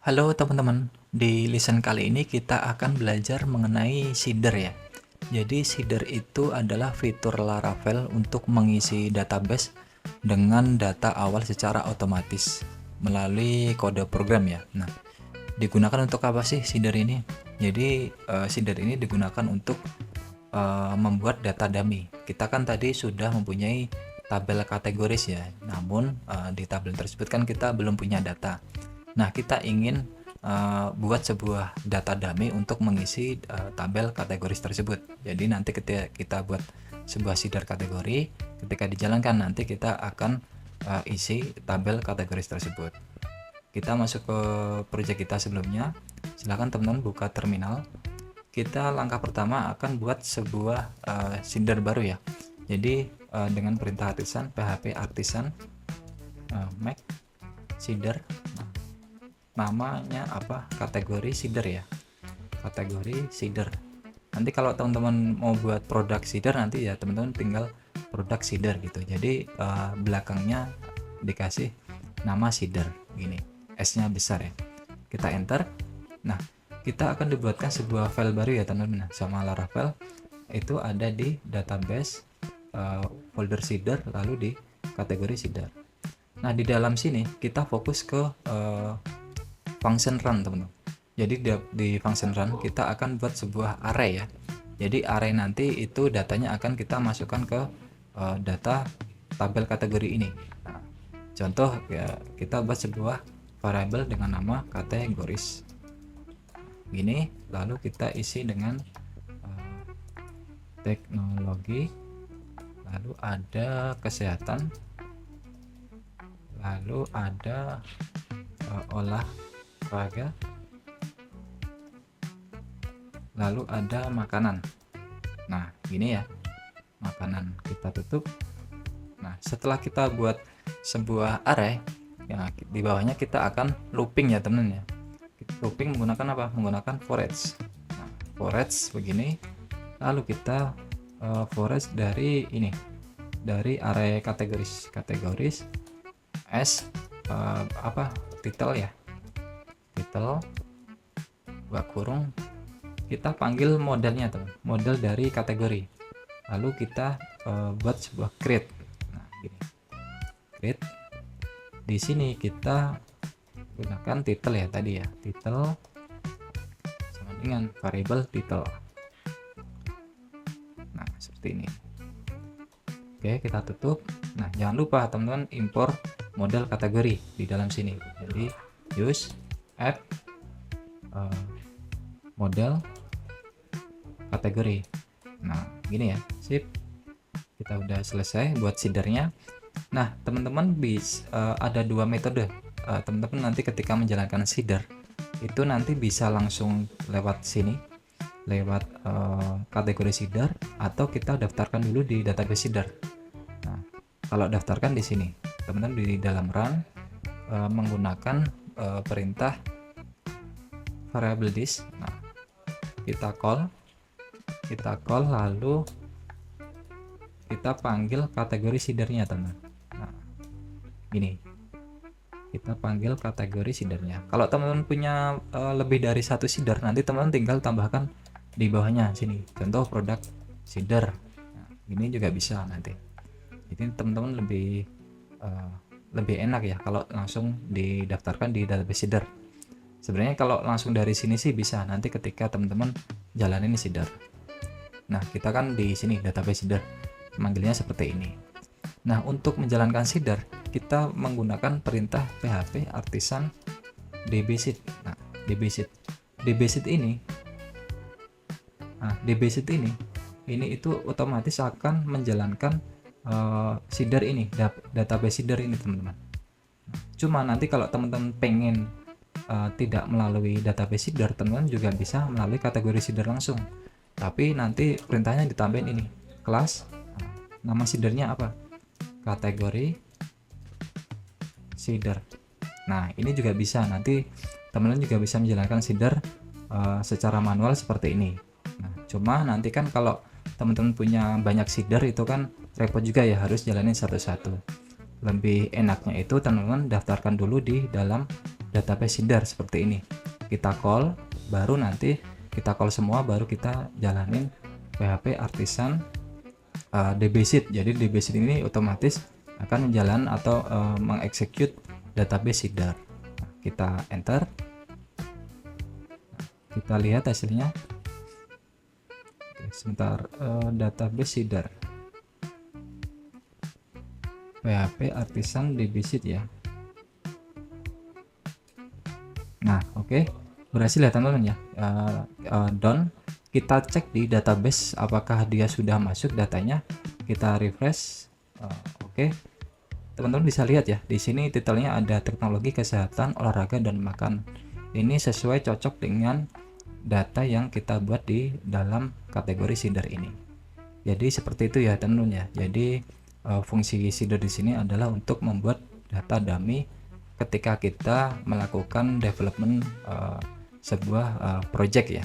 Halo teman-teman, di lesson kali ini kita akan belajar mengenai seeder ya. Jadi seeder itu adalah fitur Laravel untuk mengisi database dengan data awal secara otomatis melalui kode program ya. Nah, digunakan untuk apa sih seeder ini? Jadi seeder ini digunakan untuk membuat data dummy. Kita kan tadi sudah mempunyai tabel kategoris ya, namun di tabel tersebut kan kita belum punya data. Nah, kita ingin buat sebuah data dummy untuk mengisi tabel kategoris tersebut. Jadi nanti ketika kita buat sebuah seeder kategori, ketika dijalankan nanti kita akan isi tabel kategoris tersebut. Kita masuk ke project kita sebelumnya. Silahkan teman-teman buka terminal. Kita langkah pertama akan buat sebuah seeder baru ya. Jadi dengan perintah artisan php artisan make seeder. Namanya apa, kategori seeder ya, kategori seeder. Nanti kalau teman-teman mau buat produk seeder nanti ya teman-teman tinggal produk seeder gitu. Jadi belakangnya dikasih nama seeder gini, S nya besar ya, kita enter. Nah, kita akan dibuatkan sebuah file baru ya teman-teman. Sama Laravel itu ada di database folder seeder, lalu di kategori seeder. Nah, di dalam sini kita fokus ke function run teman-teman. Jadi di function run kita akan buat sebuah array ya. Jadi array nanti itu datanya akan kita masukkan ke data tabel kategori ini. Nah, contoh ya, kita buat sebuah variable dengan nama kategoris gini, lalu kita isi dengan teknologi, lalu ada kesehatan, lalu ada olahraga, lalu ada makanan. Nah, gini ya, makanan, kita tutup. Nah, setelah kita buat sebuah array ya, di bawahnya kita akan looping ya temen ya. Looping menggunakan apa? Menggunakan for each. Nah, for each begini, lalu kita for each dari ini, dari array kategoris s title ya, title buka kurung, kita panggil modelnya teman, model dari kategori, lalu kita buat sebuah create. Nah, gini, create. Di sini kita gunakan title ya tadi ya, title sama dengan variable title. Nah, seperti ini. Oke, kita tutup. Nah, jangan lupa teman-teman impor model kategori di dalam sini. Jadi use add model kategori. Nah, gini ya, sip. Kita udah selesai buat seedernya. Nah, teman-teman bisa ada dua metode. Teman-teman nanti ketika menjalankan seeder itu nanti bisa langsung lewat sini, lewat kategori seeder, atau kita daftarkan dulu di database seeder. Nah, kalau daftarkan di sini, teman-teman di dalam run menggunakan perintah variable this. Nah, kita call lalu kita panggil kategori seedernya teman. Nah, ini kita panggil kategori seedernya. Kalau teman-teman punya lebih dari satu seeder, nanti teman-teman tinggal tambahkan di bawahnya sini, contoh produk seeder. Nah, ini juga bisa nanti. Jadi teman-teman lebih enak ya kalau langsung didaftarkan di database seeder. Sebenarnya kalau langsung dari sini sih bisa, nanti ketika teman-teman jalanin seeder. Nah, kita kan di sini database seeder, manggilnya seperti ini. Nah, untuk menjalankan seeder kita menggunakan perintah php artisan dbseed. Nah, dbseed ini, ini itu otomatis akan menjalankan seeder ini, database seeder ini teman-teman. Cuma nanti kalau teman-teman pengen tidak melalui database seeder, teman-teman juga bisa melalui kategori seeder langsung. Tapi nanti perintahnya ditambahin ini, kelas, nama seedernya apa? Kategori seeder. Nah, ini juga bisa, nanti teman-teman juga bisa menjalankan seeder secara manual seperti ini. Nah, cuma nanti kan kalau teman-teman punya banyak seeder itu kan repot juga ya, harus jalanin satu-satu. Lebih enaknya itu teman-teman daftarkan dulu di dalam database seeder seperti ini. Kita call, baru nanti kita call semua, baru kita jalanin PHP artisan dbseed. Jadi dbseed ini otomatis akan menjalan atau mengeksekut database seeder. Kita enter, kita lihat hasilnya. Oke, sebentar, database seeder PHP artisan dbseed ya. Nah, oke, berhasil ya teman-teman ya. Done. Kita cek di database apakah dia sudah masuk datanya. Kita refresh. Oke, teman-teman bisa lihat ya, di sini titelnya ada teknologi kesehatan olahraga dan makan. Ini sesuai cocok dengan data yang kita buat di dalam kategori seeder ini. Jadi seperti itu ya teman-teman ya. Jadi fungsi seeder di sini adalah untuk membuat data dummy ketika kita melakukan development sebuah project ya.